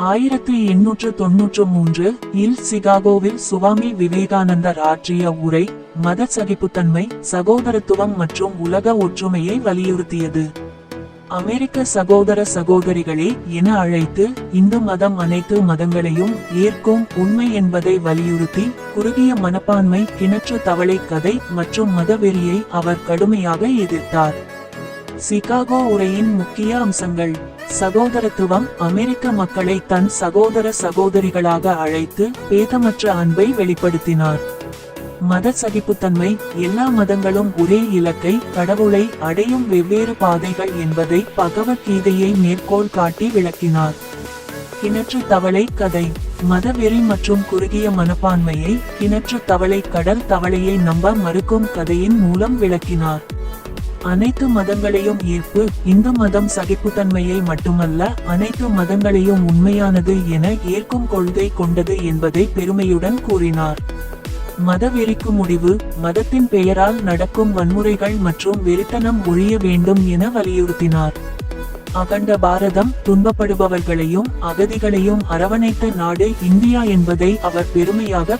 1893 இல் சிகாகோவில் சுவாமி விவேகானந்தர் ஆற்றிய உரை மத சகிப்புத்தன்மை, சகோதரத்துவம் மற்றும் உலக ஒற்றுமையை வலியுறுத்தியது. அமெரிக்க சகோதர சகோதரிகளே என அழைத்து இந்து மதம் அனைத்து மதங்களையும் ஏற்கும் உண்மை என்பதை வலியுறுத்தி குறுகிய மனப்பான்மை, கிணற்று தவளை கதை மற்றும் மதவெறியை அவர் கடுமையாக எதிர்த்தார். சிகாகோ உரையின் முக்கிய அம்சங்கள்: சகோதரத்துவம், அமெரிக்க மக்களை தன் சகோதர சகோதரிகளாக அழைத்து பேதமற்ற அன்பை வெளிப்படுத்தினார். மத சகிப்புத்தன்மை, எல்லா மதங்களும் ஒரே இலக்கை, கடவுளை அடையும் வெவ்வேறு பாதைகள் என்பதை பகவத்கீதையை மேற்கோள் காட்டி விளக்கினார். கிணற்று தவளை கதை, மதவெறி மற்றும் குறுகிய மனப்பான்மையை கிணற்று தவளை கடல் தவளையை நம்ப மறுக்கும் கதையின் மூலம் விளக்கினார். அனைத்து மதங்களையும் ஏற்பு, இந்து மதம் சகிப்புத்தன்மையை மட்டுமல்ல அனைத்து மதங்களையும் உண்மையானது என ஏற்கும் கொள்கை கொண்டது என்பதை பெருமையுடன் கூறினார். மதவெறிக்கு முடிவு, மதத்தின் பெயரால் நடக்கும் வன்முறைகள் மற்றும் வெறித்தனம் ஒழிய வேண்டும் என வலியுறுத்தினார். அகண்ட பாரதம், துன்பப்படுபவர்களையும் அகதிகளையும் அரவணைத்த நாடு இந்தியா என்பதை அவர் பெருமையாக